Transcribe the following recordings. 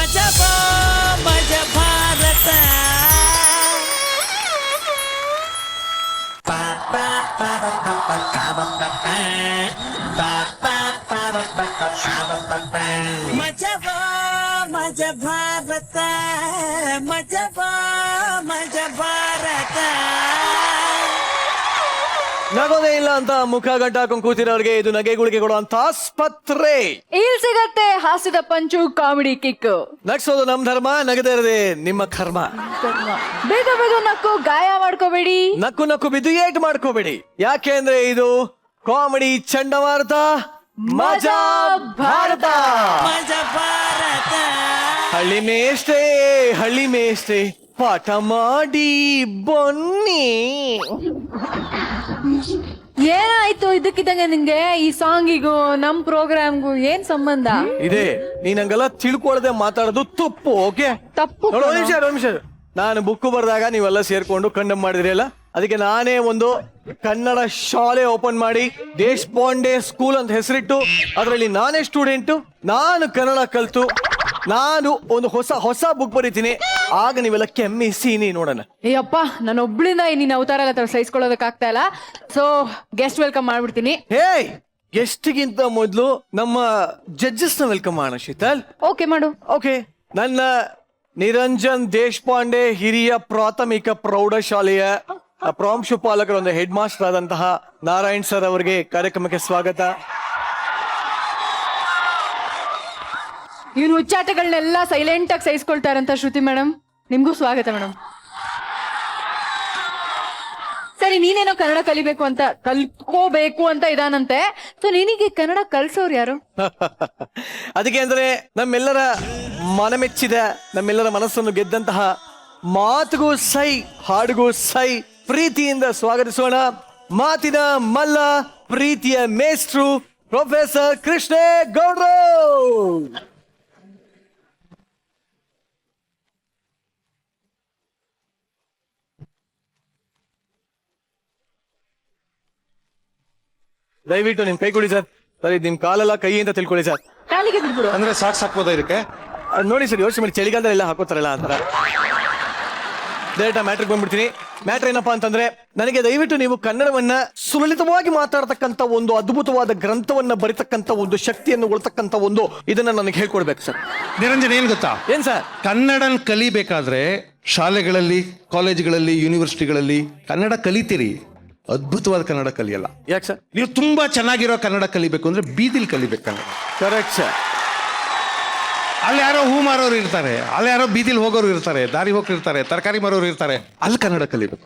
ಮಜಬಾ ಮಜ ಭಾರತ ಮಜಬಾ ಮಜ ಭಾರತ ಮಜಬಾ ಮಜ ಭಾರತ. ನಗೋದೇ ಇಲ್ಲ ಅಂತ ಮುಖ ಗಂಟ ಹಾಕೊಂಡು ಕೂತಿರೋರಿಗೆ ಇದು ನಗೆಗುಳಿಗೆ ಕೊಡುವಂತ ಆಸ್ಪತ್ರೆ. ಇಲ್ಲಿ ಸಿಗತ್ತೆ ಹಾಸ್ಯದ ಪಂಚು ಕಾಮಿಡಿ ಕಿಕ್. ನಗ್ಸೋದು ನಮ್ ಧರ್ಮ, ನಗದೇ ಇರದೆ ನಿಮ್ಮ ಕರ್ಮ. ಬೇಗ ಬೇಗ ನಕ್ಕು ಗಾಯ ಮಾಡ್ಕೋಬೇಡಿ, ನಕ್ಕು ನಕ್ಕು ಬಿದ್ದು ಏಟ್ ಮಾಡ್ಕೋಬೇಡಿ. ಯಾಕೆ ಅಂದ್ರೆ ಇದು ಕಾಮಿಡಿ ಚಂಡಮಾರುತ ಮಜಾ ಭಾರತ. ಮಜ ಭಾರತ ಹಳ್ಳಿ ಮೇಷ್ಟ್ರೆ ಪಾಠ ಮಾಡಿ ಬನ್ನಿ. ಏನಾಯ್ತು ಇದಕ್ಕಿದ್ದಂಗೆ ನಿಂಗೆ? ಈ ಸಾಂಗಿಗೂ ನಮ್ ಪ್ರೋಗ್ರಾಮ್ಗೂ ಏನ್ ಸಂಬಂಧ ಇದೆ? ನೀನಂಗೆಲ್ಲ ತಿಳ್ಕೊಳ್ದೆ ಮಾತಾಡೋದು ತಪ್ಪು. ಓಕೆ, ತಪ್ಪು. ಒಂದ್ ನಿಮಿಷ. ನಾನು ಬುಕ್ ಬರ್ದಾಗ ನೀವೆಲ್ಲ ಸೇರ್ಕೊಂಡು ಕಂಡಮ್ ಮಾಡಿದ್ರಿ ಅಲ್ಲ, ಅದಕ್ಕೆ ನಾನೇ ಒಂದು ಕನ್ನಡ ಶಾಲೆ ಓಪನ್ ಮಾಡಿ ದೇಶಪಾಂಡೆ ಸ್ಕೂಲ್ ಅಂತ ಹೆಸರಿಟ್ಟು ಅದರಲ್ಲಿ ನಾನೇ ಸ್ಟೂಡೆಂಟು, ನಾನು ಕನ್ನಡ ಕಲ್ತು ನಾನು ಒಂದು ಹೊಸ ಬುಕ್ ಬರೀತೀನಿ. ಆಗ ನೀವೆಲ್ಲ ಕೆಮ್ಮಿಸಿ ನೋಡೋಣ. ಅಯ್ಯಪ್ಪ, ನಾನು ಒಬ್ಳಿಂದ ನೀನ್ ಅವತಾರ ಎಲ್ಲ ಸಹಿಸ್ಕೊಳ್ಳೋದಕ್ಕಾಗ್ತಾ ಇಲ್ಲ. ಸೊ ಗೆಸ್ಟ್ ವೆಲ್ಕಮ್ ಮಾಡ್ಬಿಡ್ತೀನಿ. ಹೇಯ್, ಗೆಸ್ಟ್ಗಿಂತ ಮೊದಲು ನಮ್ಮ ಜಡ್ಜಸ್ ನ ವೆಲ್ಕಮ್ ಮಾಡೋಣ. ಶೀತಲ್, ಓಕೆ ಮಾಡು. ಓಕೆ. ನನ್ನ ನಿರಂಜನ್ ದೇಶಪಾಂಡೆ ಹಿರಿಯ ಪ್ರಾಥಮಿಕ ಪ್ರೌಢಶಾಲೆಯ ಪ್ರಾಂಶುಪಾಲಕರ ಒಂದು ಹೆಡ್ ಮಾಸ್ಟರ್ ಆದಂತಹ ನಾರಾಯಣ್ ಸರ್ ಅವರಿಗೆ ಕಾರ್ಯಕ್ರಮಕ್ಕೆ ಸ್ವಾಗತ. ಇವ್ನು ಹುಚ್ಚಾಟಗಳನ್ನೆಲ್ಲ ಸೈಲೆಂಟ್ ಆಗಿ ಸಹಿಸ್ಕೊಳ್ತಾರಂತ ಶ್ರುತಿ ಮೇಡಮ್, ನಿಮ್ಗೂ ಸ್ವಾಗತ ಮೇಡಮ್. ಸರಿ, ನೀನೇನೋ ಕನ್ನಡ ಕಲ್ತ್ಕೋಬೇಕು ಅಂತ ಇದಾನಂತೆ. ಸೊ ನಿನಗೆ ಕನ್ನಡ ಕಲ್ಸೋರು ಯಾರು? ಅದಕ್ಕೆ ಅಂದ್ರೆ ನಮ್ಮೆಲ್ಲರ ಮನಮೆಚ್ಚಿದ, ನಮ್ಮೆಲ್ಲರ ಮನಸ್ಸನ್ನು ಗೆದ್ದಂತಹ ಮಾತುಗೂ ಸೈ ಹಾಡುಗೂ ಸೈ ಪ್ರೀತಿಯಿಂದ ಸ್ವಾಗತಿಸೋಣ ಮಾತಿನ ಮಲ್ಲ, ಪ್ರೀತಿಯ ಮೇಷ್ಟ್ರು ಪ್ರೊಫೆಸರ್ ಕೃಷ್ಣೇಗೌಡ್ರು. ದಯವಿಟ್ಟು ನಿಮ್ ಕೈ ಕೊಡಿ ಸರ್. ಸರಿ, ನಿಮ್ ಕಾಲೆಲ್ಲ ಕೈ ಅಂತ ತಿಳ್ಕೊಳ್ಳಿ ಸರ್. ಕಾಲಿಗೆ ಬಿಡ್ಬಿಡು. ಅಂದ್ರೆ ಸಾಕ್ಸ್ ಹಾಕ್ಬೋದಾ ಇದಕ್ಕೆ? ನೋಡಿ ಸರ್, ಯೋಚನೆ ಮಾಡಿ, ಚಳಿಗಾಲದಲ್ಲೆಲ್ಲ ಹಾಕೋತಾರಲ್ಲ ಆ ಥರ. ಡೈರೆಕ್ಟ್ ಮ್ಯಾಟ್ರಿಗೆ ಬಂದ್ಬಿಡ್ತೀನಿ. ಮ್ಯಾಟ್ರ್ ಏನಪ್ಪಾ ಅಂತಂದ್ರೆ, ನನಗೆ ದಯವಿಟ್ಟು ನೀವು ಕನ್ನಡವನ್ನ ಸುಲಲಿತವಾಗಿ ಮಾತಾಡ್ತಕ್ಕಂಥ ಒಂದು ಅದ್ಭುತವಾದ ಗ್ರಂಥವನ್ನ ಬರಿತಕ್ಕಂಥ ಒಂದು ಶಕ್ತಿಯನ್ನು ಉಳ್ತಕ್ಕಂಥ ಒಂದು ಇದನ್ನ ನನಗೆ ಹೇಳ್ಕೊಡ್ಬೇಕು ಸರ್. ನಿರಂಜನ್, ಏನ್ ಗೊತ್ತಾ? ಏನ್ ಸರ್? ಕನ್ನಡ ಕಲಿಬೇಕಾದ್ರೆ ಶಾಲೆಗಳಲ್ಲಿ, ಕಾಲೇಜ್ಗಳಲ್ಲಿ, ಯೂನಿವರ್ಸಿಟಿಗಳಲ್ಲಿ ಕನ್ನಡ ಕಲಿತೀರಿ, ಅದ್ಭುತವಾದ ಕನ್ನಡ ಕಲಿಯಲ್ಲ. ಯಾಕೆ ಸರ್? ನೀವು ತುಂಬಾ ಚೆನ್ನಾಗಿರೋ ಕನ್ನಡ ಕಲಿಬೇಕು ಅಂದ್ರೆ ಬೀದಿಲ್ ಕಲಿಬೇಕು ಕನ್ನಡ. Correct sir. ಅಲ್ಲಿ ಯಾರೋ ಹೂ ಮಾರೋರು ಇರ್ತಾರೆ, ಅಲ್ಲಿ ಯಾರೋ ಬೀದಿಲ್ ಹೋಗೋರು ಇರ್ತಾರೆ, ದಾರಿ ಹೋಗಿರ್ತಾರೆ, ತರಕಾರಿ ಮಾರೋರು ಇರ್ತಾರೆ, ಅಲ್ಲಿ ಕನ್ನಡ ಕಲಿಬೇಕು.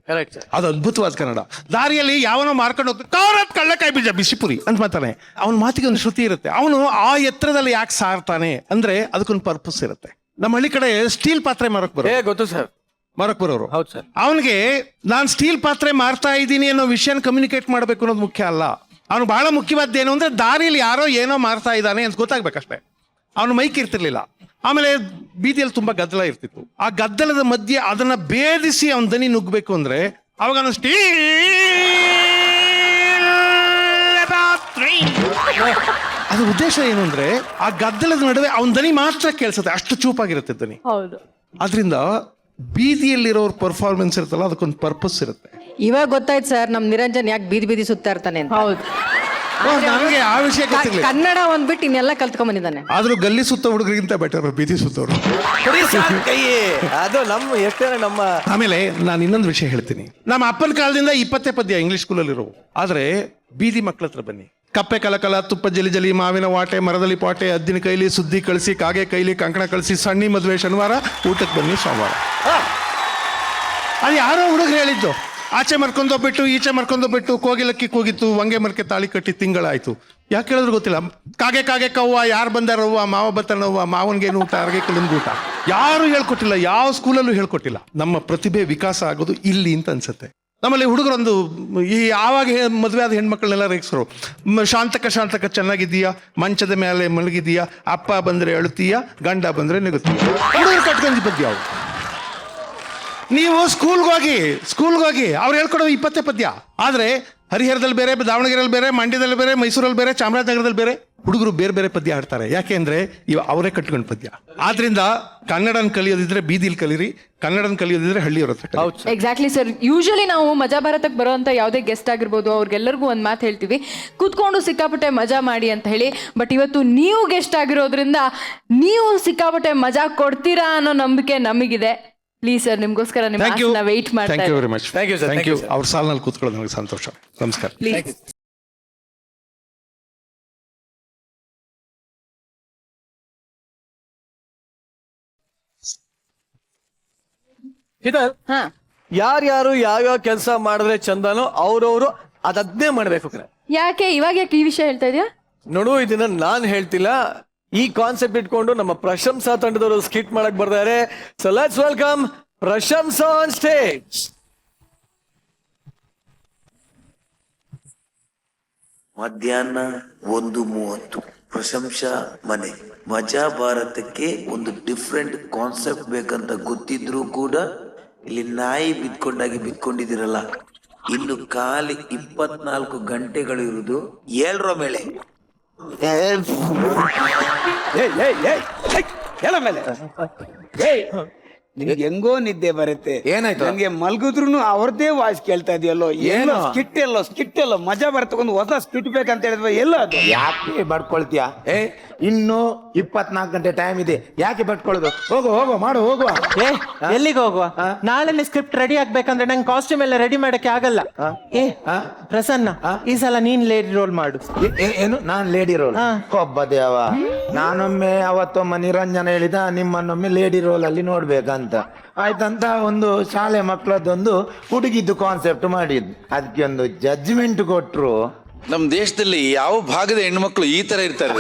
Correct sir. ಅದು ಅದ್ಭುತವಾದ ಕನ್ನಡ. ದಾರಿಯಲ್ಲಿ ಯಾವನೋ ಮಾರ್ಕೊಂಡು ಹೋಗ್ತಾರೆ, ಕಳ್ಳಕಾಯಿ ಬೀಜ ಬಿಸಿಪುರಿ ಅಂತ ಮಾತಾನೆ, ಅವನ ಮಾತಿಗೆ ಒಂದು ಶ್ರುತಿ ಇರುತ್ತೆ. ಅವನು ಆ ಎತ್ತರದಲ್ಲಿ ಯಾಕೆ ಸಾರ್ತಾನೆ ಅಂದ್ರೆ ಅದಕ್ಕೊಂದು ಪರ್ಪಸ್ ಇರುತ್ತೆ. ನಮ್ಮ ಹಳ್ಳಿ ಕಡೆ ಸ್ಟೀಲ್ ಪಾತ್ರೆ ಮಾರಕ್ ಗೊತ್ತು ಸರ್, ಮಾರಕ್ ಬರೋರು. ಹೌದು ಸರ್. ಅವನಿಗೆ ನಾನು ಸ್ಟೀಲ್ ಪಾತ್ರೆ ಮಾರ್ತಾ ಇದ್ದೀನಿ ಅನ್ನೋ ವಿಷಯನ ಕಮ್ಯುನಿಕೇಟ್ ಮಾಡಬೇಕು ಅನ್ನೋದು ಮುಖ್ಯ ಅಲ್ಲ. ಅವನು ಬಹಳ ಮುಖ್ಯವಾದ ಏನು ಅಂದ್ರೆ ದಾರಿಯಲ್ಲಿ ಯಾರೋ ಏನೋ ಮಾರ್ತಾ ಇದ್ದಾನೆ ಅಂತ ಗೊತ್ತಾಗ್ಬೇಕಷ್ಟೇ. ಅವನು ಮೈಕ್ ಇರ್ತಿರ್ಲಿಲ್ಲ. ಆಮೇಲೆ ಬೀದಿಯಲ್ಲಿ ತುಂಬಾ ಗದ್ದಲ ಇರ್ತಿತ್ತು. ಆ ಗದ್ದಲದ ಮಧ್ಯೆ ಅದನ್ನ ಭೇದಿಸಿ ಅವನ ದನಿ ನುಗ್ಗಬೇಕು ಅಂದ್ರೆ ಅವಾಗ ಅವನು ಸ್ಟೀಲ್ ಅದ್ರ ಉದ್ದೇಶ ಏನು ಅಂದ್ರೆ ಆ ಗದ್ದಲದ ನಡುವೆ ಅವನ ದನಿ ಮಾತ್ರ ಕೇಳಿಸುತ್ತೆ, ಅಷ್ಟು ಚೂಪಾಗಿರುತ್ತೆ ದನಿ. ಹೌದು. ಅದರಿಂದ ಬೀದಿಯಲ್ಲಿರೋರ್ ಪರ್ಫಾರ್ಮೆನ್ಸ್ ಇರುತ್ತಲ್ಲ, ಅದಕ್ಕೊಂದು ಪರ್ಪಸ್ ಇರುತ್ತೆ. ಇವಾಗ ಗೊತ್ತಾಯ್ತು ಸರ್, ನಮ್ ನಿರಂಜನ್ ಯಾಕೆ ಬೀದಿ ಸುತ್ತಾ ಇರ್ತಾನೆ ಅಂತ. ಹೌದು. ನನಗೆ ಆ ವಿಷಯ ಗೊತ್ತಿರ್ಲಿಲ್ಲ. ಕನ್ನಡ ಒಂದ್ಬಿಟ್ಟು ಇನ್ನೆಲ್ಲ ಕಲ್ತ್ಕೊಂಡ್ ಬಂದಿದ್ದಾನೆ. ಆದ್ರೂ ಗಲ್ಲಿ ಸುತ್ತ ಹುಡುಗರಿಗಿಂತ ಬೆಟರ್ ಬೀದಿ ಸುತ್ತವರು. ಅದು ನಮ್ಮ ಎಷ್ಟೇ ನಮ್ಮ. ಆಮೇಲೆ ನಾನು ಇನ್ನೊಂದು ವಿಷಯ ಹೇಳ್ತೀನಿ. ನಮ್ಮ ಅಪ್ಪನ ಕಾಲದಿಂದ 20 ಪದ್ಯ ಇಂಗ್ಲಿಷ್ ಸ್ಕೂಲಲ್ಲಿ ಇರೋ. ಆದ್ರೆ ಬೀದಿ ಮಕ್ಕಳ ಹತ್ರ ಬನ್ನಿ. ಕಪ್ಪೆ ಕಲಕಲ, ತುಪ್ಪ ಜಲಿ ಜಲಿ, ಮಾವಿನ ವಾಟೆ, ಮರದಲ್ಲಿ ಪಾಟೆ, ಅದ್ದಿನ ಕೈಲಿ ಸುದ್ದಿ ಕಳಿಸಿ, ಕಾಗೆ ಕೈಲಿ ಕಂಕಣ ಕಳಿಸಿ, ಸಣ್ಣಿ ಮದುವೆ ಶನಿವಾರ, ಊಟಕ್ಕೆ ಬನ್ನಿ ಸೋಮವಾರ. ಅದು ಯಾರೋ ಹುಡುಗರು ಹೇಳಿದ್ದು. ಆಚೆ ಮರ್ಕೊಂಡೋಗ್ಬಿಟ್ಟು ಈಚೆ ಮರ್ಕೊಂಡೋಗ್ಬಿಟ್ಟು ಕೋಗಿಲಕ್ಕಿ ಕೂಗಿತ್ತು, ವಂಗೆ ಮರ್ಕೆ ತಾಳಿ ಕಟ್ಟಿ ತಿಂಗಳಾಯ್ತು. ಯಾಕೆ ಹೇಳಿದ್ರು ಗೊತ್ತಿಲ್ಲ. ಕಾಗೆ ಕಾಗೆ ಕವ್ವ, ಯಾರು ಬಂದಾರವ್ವ, ಮಾವ ಬತ್ತಾನವ್ವ, ಮಾವನ್ಗೇನು ಊಟ, ಅರ್ಗೆ ಕಲಿಂದು ಊಟ. ಯಾರು ಹೇಳ್ಕೊಟ್ಟಿಲ್ಲ, ಯಾವ ಸ್ಕೂಲಲ್ಲೂ ಹೇಳ್ಕೊಟ್ಟಿಲ್ಲ. ನಮ್ಮ ಪ್ರತಿಭೆ ವಿಕಾಸ ಆಗೋದು ಇಲ್ಲಿ ಅಂತ ಅನ್ಸುತ್ತೆ. ನಮ್ಮಲ್ಲಿ ಹುಡುಗರೊಂದು ಈ ಆವಾಗ ಮದುವೆ ಆದ ಹೆಣ್ಮಕ್ಳನ್ನೆಲ್ಲ ರೇಗಿಸರು. ಶಾಂತಕ ಚೆನ್ನಾಗಿದ್ದೀಯಾ, ಮಂಚದ ಮೇಲೆ ಮಲಗಿದೀಯಾ, ಅಪ್ಪ ಬಂದ್ರೆ ಅಳುತ್ತೀಯ, ಗಂಡ ಬಂದ್ರೆ ನೆಗುತ್ತೀಯ. ಹುಡುಗರು ಕಟ್ಕೊಂಡಿ ಪದ್ಯ ಅವು. ನೀವು ಸ್ಕೂಲ್ಗೆ ಹೋಗಿ ಅವ್ರು ಹೇಳ್ಕೊಡೋದು 20 ಪದ್ಯ. ಆದ್ರೆ ಹರಿಹರದಲ್ಲಿ ಬೇರೆ, ದಾವಣಗೆರೆಯಲ್ಲಿ ಬೇರೆ, ಮಂಡ್ಯದಲ್ಲಿ ಬೇರೆ, ಮೈಸೂರಲ್ಲಿ ಬೇರೆ, ಚಾಮರಾಜನಗರದಲ್ಲಿ ಬೇರೆ. ಹುಡುಗರು ಬೇರೆ ಬೇರೆ ಪದ್ಯ ಆಡ್ತಾರೆ. ಯಾಕೆ ಅಂದ್ರೆ ಅವರೇ ಕಟ್ಕೊಂಡು ಪದ್ಯ. ಆದ್ರಿಂದ ಕನ್ನಡನ ಕಲಿಯೋದಿದ್ರೆ ಬೀದಿಲಿ ಕಲೀರಿ, ಕನ್ನಡನ ಕಲಿಯೋದಿದ್ರೆ ಹಳ್ಳಿಯವ್ರ ಹತ್ರ ಕಲೀರಿ. ಹೌದು ಎಕ್ಸಾಕ್ಟ್ಲಿ ಸರ್. ಯೂಶಲಿ ನಾವು ಮಜಾ ಭಾರತಕ್ಕೆ ಬರೋಂಥ ಯಾವುದೇ ಗೆಸ್ಟ್ ಆಗಿರ್ಬೋದು ಅವ್ರಿಗೆಲ್ಲರಿಗೂ ಒಂದು ಮಾತು ಹೇಳ್ತೀವಿ, ಕೂತ್ಕೊಂಡು ಸಿಕ್ಕಾಪಟ್ಟೆ ಮಜಾ ಮಾಡಿ ಅಂತ ಹೇಳಿ. ಬಟ್ ಇವತ್ತು ನೀವು ಗೆಸ್ಟ್ ಆಗಿರೋದ್ರಿಂದ ನೀವು ಸಿಕ್ಕಾಪಟ್ಟೆ ಮಜಾ ಕೊಡ್ತೀರಾ ಅನ್ನೋ ನಂಬಿಕೆ ನಮಗಿದೆ. ಪ್ಲೀಸ್ ಸರ್, ನಿಮ್ಗೋಸ್ಕರ ನಿಮ್ಮ ವೆಯ್ಟ್ ಮಾಡ್ತಾ thank you very much. Thank you, sir. Thank you. ಅವ್ರ ಸಾಲಿನಲ್ಲಿ ಕೂತ್ಕೊಳ್ಳೋದು ನನಗೆ ಸಂತೋಷ. ನಮಸ್ಕಾರ. ಪ್ಲೀಸ್. ಹಾ, ಯಾರ್ಯಾರು ಯಾವ್ಯಾವ ಕೆಲಸ ಮಾಡಿದ್ರೆ ಚಂದನೋ ಅವ್ರವ್ರು ಅದನ್ನೇ ಮಾಡ್ಬೇಕು ಕಣೆ. ಯಾಕೆ ಇವಾಗ ಯಾಕೆ ಈ ವಿಷಯ ಹೇಳ್ತಾ ಇದೆಯಾ? ನೋಡು, ಇದನ್ನ ನಾನ್ ಹೇಳ್ತಿಲ್ಲ, ಈ ಕಾನ್ಸೆಪ್ಟ್ ಇಟ್ಕೊಂಡು ನಮ್ಮ ಪ್ರಶಂಸಾ ತಂಡದವರು ಸ್ಕಿಟ್ ಮಾಡಕ್ ಬರ್ತಾರೆ. So let's welcome Prashamsa on stage. ಮಧ್ಯಾಹ್ನ 1:30 ಪ್ರಶಂಸಾ ಮನೆ. ಮಜಾ ಭಾರತಕ್ಕೆ ಒಂದು ಡಿಫ್ರೆಂಟ್ ಕಾನ್ಸೆಪ್ಟ್ ಬೇಕಂತ ಗೊತ್ತಿದ್ರೂ ಕೂಡ ಇಲ್ಲಿ ನಾಯಿ ಬಿದ್ಕೊಂಡಿದ್ದೀರಲ್ಲ. ಇನ್ನು ಖಾಲಿ 24 ಗಂಟೆಗಳು ಇರುವುದು. 7ರ ಮೇಲೆ ನಿಮ್ಗೆ ಹೆಂಗೋ ನಿದ್ದೆ ಬರುತ್ತೆ. ಏನಾಯ್ತು? ನಂಗೆ ಮಲ್ಗಿದ್ರು ಅವ್ರದ್ದೇ ವಾಯ್ಸ್ ಕೇಳ್ತಾ ಇದೆಯಲ್ಲೋ. ಏನೋ ಸ್ಕಿಟ್ ಎಲ್ಲೋ ಮಜಾ ಬರುತ್ತೆ. ಒಂದು ಹೊಸ ಸ್ಕಿಟ್ ಬೇಕಂತ ಹೇಳಿದ್ವಿ, ಎಲ್ಲ ಅದು ಯಾಕೆ ಬಡ್ಕೊಳ್ತೀಯ? ಇನ್ನು 24 ಗಂಟೆ ಟೈಮ್ ಇದೆ, ಯಾಕೆ ಬಡ್ಕೊಳ್ಳೋದು? ಹೋಗು ಮಾಡು, ಹೋಗುವ. ಎಲ್ಲಿಗೆ ಹೋಗುವ? ನಾಳೆ ಸ್ಕ್ರಿಪ್ಟ್ ರೆಡಿ ಆಗ್ಬೇಕಂದ್ರೆ ನಂಗೆ ಕಾಸ್ಟ್ಯೂಮ್ ಎಲ್ಲ ರೆಡಿ ಮಾಡಕ್ಕೆ ಆಗಲ್ಲ. ಪ್ರಸನ್ನ, ಈ ಸಲ ನೀನ್ ಲೇಡಿ ರೋಲ್ ಮಾಡು. ಏನು ನಾನ್ ಲೇಡಿ ರೋಲ್? ಒಬ್ಬ ದೇವ, ನಾನೊಮ್ಮೆ ಅವತ್ತೊಮ್ಮ ನಿರಂಜನ ಹೇಳಿದ ನಿಮ್ಮನ್ನೊಮ್ಮೆ ಲೇಡಿ ರೋಲ್ ಅಲ್ಲಿ ನೋಡ್ಬೇಕಂತ. ಆಯ್ತಂತ ಒಂದು ಶಾಲೆ ಮಕ್ಕಳದ್ದೊಂದು ಹುಡುಗಿದ್ದು ಕಾನ್ಸೆಪ್ಟ್ ಮಾಡಿದ್, ಅದಕ್ಕೆ ಒಂದು ಜಡ್ಜ್ಮೆಂಟ್ ಕೊಟ್ರು. ನಮ್ಮ ದೇಶದಲ್ಲಿ ಯಾವ ಭಾಗದ ಹೆಣ್ಮಕ್ಳು ಈ ತರ ಇರ್ತಾರೆ?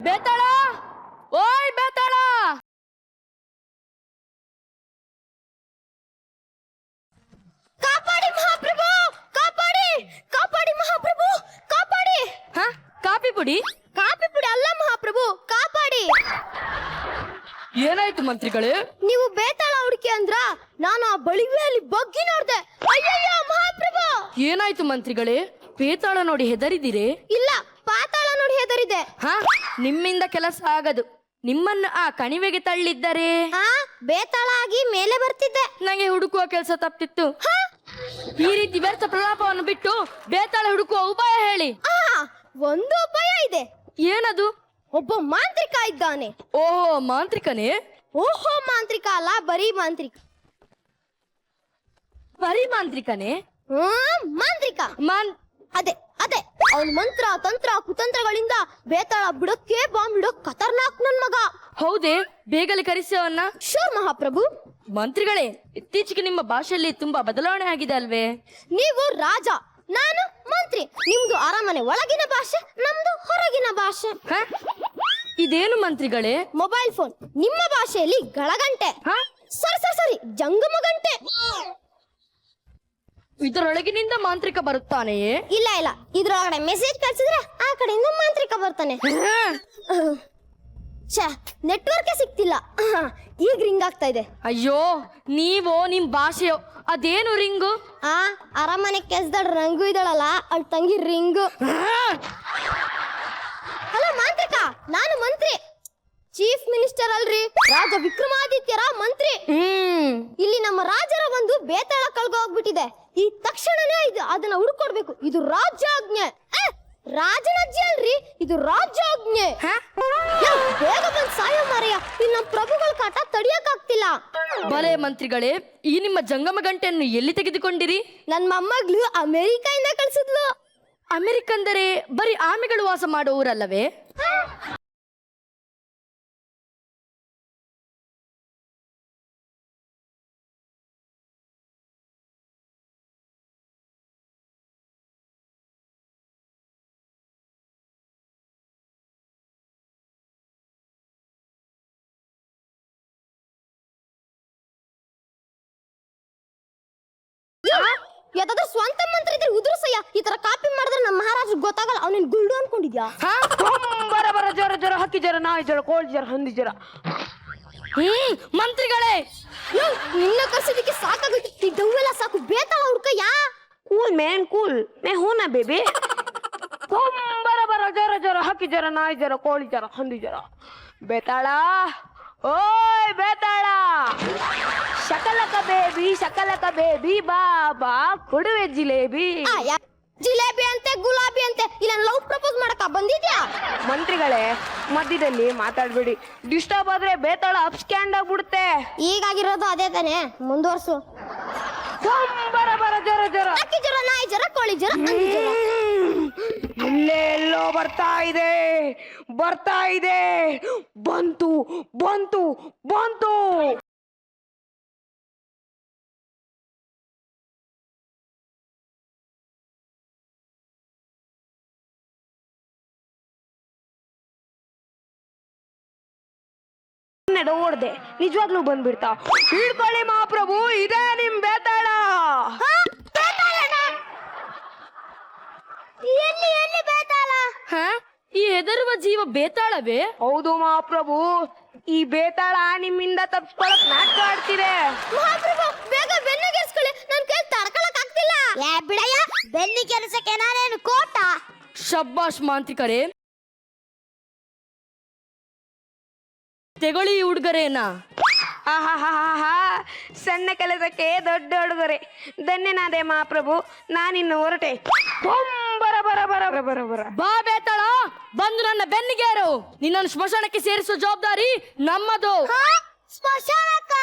ಬೇತಾಳ, ಓಯ್ ಬೇತಾಳ, ಕಾಪಾಡಿ ಮಹಾಪ್ರಭು, ಕಾಪಾಡಿ, ಕಾಪಾಡಿ ಮಹಾಪ್ರಭು, ಕಾಪಾಡಿ. ಕಾಪಿ ಪುಡಿ ಅಲ್ಲ ಮಹಾಪ್ರಭು, ಕಾಪಾಡಿ. ಏನಾಯ್ತು ಮಂತ್ರಿಗಳೇ? ನೀವು ಬೇತಾಳ ಹುಡುಕಿ ಅಂದ್ರ, ನಾನು ಆ ಬಳಿವೆಯಲ್ಲಿ ಬಗ್ಗಿ ನೋಡ್ದೆ. ಅಯ್ಯಯ್ಯೋ ಮಹಾಪ್ರಭು. ಏನಾಯ್ತು ಮಂತ್ರಿಗಳೇ? ಬೇತಾಳ ನೋಡಿ ಹೆದರಿದಿರೇ? ಇಲ್ಲ, ಪಾತಾಳ ನೋಡಿ ಹೆದರಿದೆ. ನಿಮ್ಮಿಂದ ಕೆಲಸ ಆಗದು. ನಿಮ್ಮನ್ನ ಆ ಕಣಿವೆಗೆ ತಳ್ಳಿದ್ದರೆ ಬೇತಾಳ ಆಗಿ ಮೇಲೆ ಬರ್ತಿದ್ದೆ. ನಂಗೆ ಹುಡುಕುವ ಕೆಲಸ ತಪ್ಪಿತ್ತು. ಈ ರೀತಿ ವ್ಯರ್ಥ ಪ್ರಲಾಪವನ್ನು ಬಿಟ್ಟು ಬೇತಾಳ ಹುಡುಕುವ ಉಪಾಯ ಹೇಳಿ. ಒಂದು ಉಪಾಯ ಇದೆ. ಏನದು? ಒಬ್ಬ ಮಾಂತ್ರಿಕ ಇದ್ದಾನೆ. ಓಹೋ, ಮಾಂತ್ರಿಕನೇ? ಓಹೋ, ಮಾಂತ್ರಿಕ ಅಲ್ಲ, ಬರೀ ಮಾಂತ್ರಿಕ. ಬರೀ ಮಾಂತ್ರಿಕನೇ? ಮಾಂತ್ರಿಕ. ಅದೇ ಅವನ ಮಂತ್ರ ತಂತ್ರ ಕುತಂತ್ರಗಳಿಂದ ಬೇತಾಳ ಬಿಡಕ್ಕೆ ಬಾಂಬ್ ಬಿಡೋ ಖತರ್ನಾಕ್ ನನ್ ಮಗ. ಹೌದೇ? ಬೇಗನೆ ಕರೆಸವನ್ನ. ಶೋರ್ ಮಹಾಪ್ರಭು. ಮಂತ್ರಿಗಳೇ, ಇತ್ತೀಚೆಗೆ ನಿಮ್ಮ ಭಾಷೆಯಲ್ಲಿ ತುಂಬಾ ಬದಲಾವಣೆ ಆಗಿದೆ ಅಲ್ವೇ? ನೀವು ರಾಜ, ನಾನು ಮಂತ್ರಿ. ನಿಮ್ದು ಅರಮನೆ ಒಳಗಿನ ಭಾಷೆ, ನಮ್ದು ಹೊರಗಿನ ಭಾಷೆ. ಇದೇನು ಮಂತ್ರಿಗಳೇ? Mobile phone. ನಿಮ್ಮ ಭಾಷೆಯಲ್ಲಿ ಗಳಗಂಟೆ. ಸರಿ, ಜಂಗಮ ಗಂಟೆ. ಇದರೊಳಗಿನಿಂದ ಮಾಂತ್ರಿಕ ಬರುತ್ತಾನೆಯೇ? ಇಲ್ಲ, ಇದ್ರೊಳಗಡೆ ಮೆಸೇಜ್ ಕಳ್ಸಿದ್ರೆ ಆ ಕಡೆಯಿಂದ ಮಾಂತ್ರಿಕ ಬರ್ತಾನೆ. ನೆಟ್ವರ್ಕ್ ಸಿಗ್ತಿಲ್ಲ. ಈಗ ರಿಂಗ್ ಆಗ್ತಾ ಇದೆ. ಅಯ್ಯೋ, ನೀವೋ ನಿಮ್ ಭಾಷೆಯೋ. ಅದೇನು ರಿಂಗು? ಅರಮನೆ ಕೆಲ್ಸದ ರಂಗು ಇದಳಲ್ಲ, ಅವಳ ತಂಗಿ ರಿಂಗು. ಹಲೋ ಮಾಂತ್ರಿಕ, ನಾನು ಮಂತ್ರಿ. ಚೀಫ್ ಮಿನಿಸ್ಟರ್ ಅಲ್ರಿ, ರಾಜ ವಿಕ್ರಮಾದಿತ್ಯರ ಮಂತ್ರಿ. ಇಲ್ಲಿ ನಮ್ಮ ರಾಜರ ಒಂದು ಬೇತಾಳ ಕಳ್ಗೋಗ್ಬಿಟ್ಟಿದೆ. ಈ ತಕ್ಷಣನೇ ಅದನ್ನ ಹುಡುಕೊಡ್ಬೇಕು. ಇದು ರಾಜ್ಯಾಜ್ಞೆ. ರಾಜನಜ್ಜಿ ಅಲ್ರಿ, ಇದು ರಾಜ್ಯಾಜ್ಞೆ. ಬೇಗ ಬಂದ್ ಸಾಯ ಮಾರಯ್ಯ, ಇಲ್ಲಿ ನಮ್ಮ ಪ್ರಭುಗಳ ಕಾಟ ತಡಿಯಕ್ಕಾಗ್ತಿಲ್ಲ. ಬಲೆ ಮಂತ್ರಿಗಳೇ, ಈ ನಿಮ್ಮ ಜಂಗಮ ಗಂಟೆಯನ್ನು ಎಲ್ಲಿ ತೆಗೆದುಕೊಂಡಿರಿ? ನನ್ನ ಮೊಮ್ಮಗಳು ಅಮೆರಿಕದಿಂದ ಕಳ್ಸಿದ್ಲು. ಅಮೆರಿಕಂದರೆ ಬರೀ ಆಮೆಗಳು ವಾಸ ಮಾಡೋ ಊರಲ್ಲವೇ? ಯಾವ್ದಾದ್ರು ಸ್ವಂತ ಮಂತ್ರ ಇದ್ರೆ ಉದುರ್ಸಯ್ಯ. ಈ ತರ ಕಾಪಿ ಮಾಡಿದ್ರೆ ನಮ್ಮ ಮಹಾರಾಜ್ ಗೊತ್ತಾಗಲ್ಲ. ಅವನಿನ್ ಗುಲ್ಡು ಅನ್ಕೊಂಡಿದ್ಯಾ? ಬರ ಜ್ವರ ಹಕ್ಕಿ ಜ್ವರ ನಾಯಿ ಜ್ವರ ಕೋಳಿ ಜ್ವರ ಹಂದಿ ಜ್ವರ. ಮಂತ್ರಿಗಳೇ, ನಿನ್ನ ಕರ್ಸೋದಕ್ಕೆ ಸಾಕಾಗುತ್ತೆ ಈ ಡವ್ವೆಲ್ಲ ಸಾಕು ಬೇತಾಳ ಹುಡ್ಕಯ್ಯ ಕೂಲ್ ಮ್ಯಾನ್ ಕೂಲ್ ಮೇ ಹೂನಾ ಬೇಬಿ ಬರ ಜ್ವರ ಜ್ವರ ಹಕ್ಕಿ ಜ್ವರ ನಾಯಿ ಜ್ವರ ಕೋಳಿ ಜ್ವರ ಹಂದಿ ಜ್ವರ ಬೇತಾಳ ಓಯ್ ಬೇತಾಳ ಶಕಲಕ ಬೇಬಿ ಬಾಬಾ ಕೊಡುವೆ ಜಿಲೇಬಿ ಜಿಲೇಬಿ ಅಂತೆ ಗುಲಾಬಿ ಅಂತೆ ಇಲ್ಲ ಲವ್ ಪ್ರಪೋಸ್ ಮಾಡಕ ಬಂದಿದ್ಯಾ ಮಂತ್ರಿಗಳೇ ಮಧ್ಯದಲ್ಲಿ ಮಾತಾಡ್ಬೇಡಿ ಡಿಸ್ಟರ್ಬ್ ಆದ್ರೆ ಬೇತಾಳ ಅಪ್ಸ್ಕ್ಯಾಂಡ್ ಆಗ್ಬಿಡುತ್ತೆ ಈಗಾಗಿರೋದು ಅದೇ ತಾನೆ ಮುಂದುವರ್ಸು ಬರ ಜ್ವರ ಜ್ವರ ಹಕ್ಕಿ ಜ್ವರ ನಾಯಿ ಜ್ವರ ಕೋಳಿ ಜ್ವರ ಹಂದಿ ಜ್ವರ ಎಲ್ಲೆಲ್ಲೋ ಬರ್ತಾ ಇದೆ ಬಂತು ಓಡ್ದೆ ನಿಜವಾಗ್ಲೂ ಬಂದ್ಬಿಡ್ತಾ ಹಿಡ್ಕೊಳ್ಳಿ ಮಹಾಪ್ರಭು ಇದೇ ನಿಮ್ ಬೇತಾಳ ಎಲ್ಲಿ ಬೇತಾಳ ಈ ಹೆದರುವ ಜೀವ ಬೇತಾಳವೇ ಹೌದು ಮಹಾಪ್ರಭು ಈ ಬೇತಾಳ ನಿಮ್ಮಿಂದ ತಪ್ಪಿಸ್ಕೊಳಕ್ ನಾಟಕ ಆಡ್ತಿದೆ ಮಹಾಪ್ರಭು ಬೇಗ ಬೆನ್ನಿಗೆಸ್ಕೊಳ್ಳಿ ನನ್ ಕೈ ತಡ್ಕೊಳಕ್ ಆಗ್ತಿಲ್ಲ ಬಿಡಯ್ಯ ಬೆನ್ನಿ ಕೆಲಸಕ್ಕೆ ನಾನೇನು ಕೋಟ ಶಬ್ಬಾಷ್ ಮಾಂತ್ರಿಕರೇ ತೆಗೊಳ್ಳಿ ಉಡುಗೊರೆನ ಸಣ್ಣ ಕೆಲಸಕ್ಕೆ ದೊಡ್ಡ ಉಡುಗೊರೆ ಧನ್ಯನಾದೆ ಮಹಾಪ್ರಭು ನಾನಿನ್ನು ಹೊರಟೆ ಬಾ ಬೇತಾಳ ಬಂದು ನನ್ನ ಬೆನ್ನಿಗೇರು ನಿನ್ನನ್ನು ಸ್ಮಶಾನಕ್ಕೆ ಸೇರಿಸುವ ಜವಾಬ್ದಾರಿ ನಮ್ಮದು ಸ್ಮಶಾನಕ್ಕ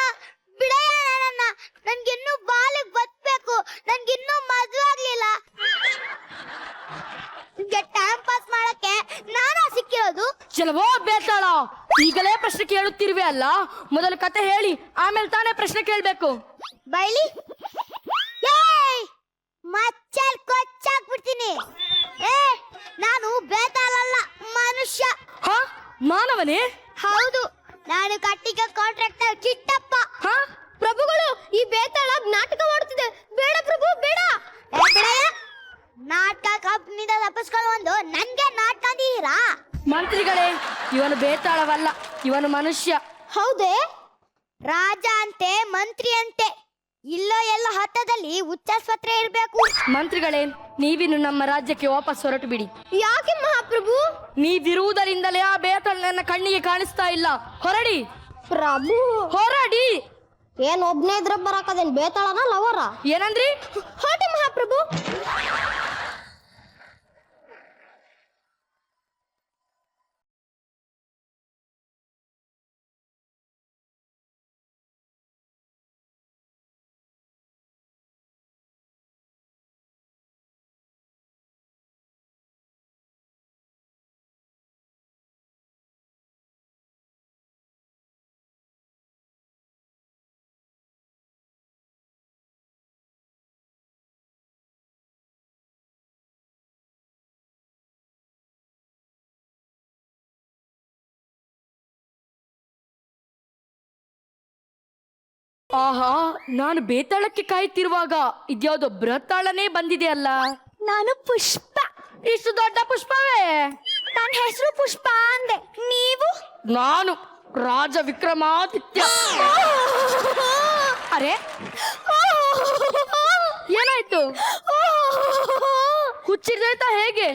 ಬಿಡಯ್ಯ ನನ್ನ ನನ್ಗಿನ್ನೂ ಬಾಲಿಗೆ ಬತ್ಬೇಕು ನನ್ಗಿನ್ನೂ ಮದುವೆ ಆಗ್ಲಿಲ್ಲ ನಿಮ್ಗೆ ಟೈಮ್ ಪಾಸ್ ಮಾಡಕ್ಕೆ ನಾನಾ ಸಿಕ್ಕಿರೋದು ಚಲವೋ ಬೇತಾಳ ಈಗಲೇ ಪ್ರಶ್ನೆ ಕೇಳುತ್ತಿರುವೆ ಅಲ್ಲ ಮೊದಲು ಕತೆ ಹೇಳಿ ಆಮೇಲೆ ತಾನೇ ಪ್ರಶ್ನೆ ಕೇಳ್ಬೇಕು ಬೈಲಿ ಮಚ್ಚಲ್ ಕೊಚ್ಚಾಕ್ಬಿಡ್ತೀನಿ ನಾನು ಬೇತಾಳಲ್ಲ ಮನುಷ್ಯ ಮಾನವನೇ ಹೌದು ನಾನು ಕಟ್ಟಿಗ ಕಾಂಟ್ರಾಕ್ಟರ್ ಕಿಟ್ಟಪ್ಪ ಪ್ರಭುಗಳು ಈ ಬೇತಾಳ ನಾಟಕ ಮಾಡುತ್ತಿದೆ ಬೇಡ ಪ್ರಭು ಬೇಡ ನಾಟಕ ಕಂಪ್ನಿದ ತಪ್ಪಿಸ್ಕೊಂಡು ಒಂದು ನನ್ಗೆ ನಾಟಕ ಅಂತೀರಾ ಮಂತ್ರಿಗಳೇ ಇವನು ಬೇತಾಳವಲ್ಲ ಇವನು ಮನುಷ್ಯ ಹೌದೇ ರಾಜ ಅಂತೆ ಮಂತ್ರಿ ಅಂತೆ ಇಲ್ಲೋ ಎಲ್ಲ ಹತ್ತದಲ್ಲಿ ಉಚ್ಚಾಸ್ಪತ್ರೆ ಇರಬೇಕು ಮಂತ್ರಿಗಳೇ ನೀವಿನ್ನು ನಮ್ಮ ರಾಜ್ಯಕ್ಕೆ ವಾಪಸ್ ಹೊರಟು ಬಿಡಿ ಯಾಕೆ ಮಹಾಪ್ರಭು ನೀವಿರುವುದರಿಂದಲೇ ಆ ಬೇತಾಳ ನನ್ನ ಕಣ್ಣಿಗೆ ಕಾಣಿಸ್ತಾ ಇಲ್ಲ ಹೊರಡಿ ಪ್ರಭು ಹೊರಡಿ ಏನ್ ಒಬ್ನೇ ಇದ್ರ ಬರಾಕದೇನ್ ಬೇತಾಳನ ಲವರ ಏನಂದ್ರಿ ಹೊರಟಿ ಮಹಾಪ್ರಭು ಆಹಾ ನಾನು ಬೇತಾಳಕ್ಕೆ ಕಾಯ್ತಿರುವಾಗ ಇದ್ಯಾವುದೋ ಬೃಹತ್ತಾಳನೇ ಬಂದಿದೆ ಅಲ್ಲ ನಾನು ಪುಷ್ಪ ಇಷ್ಟು ದೊಡ್ಡ ಪುಷ್ಪವೇ ನನ್ನ ಹೆಸರು ಪುಷ್ಪ ಅಂದೆ ನೀವು ನಾನು ರಾಜ ವಿಕ್ರಮಾದಿತ್ಯ ಅರೆ ಏನಾಯ್ತು ಹುಚ್ಚಿರ್ದಾಯ್ತಾ ಹೇಗೆ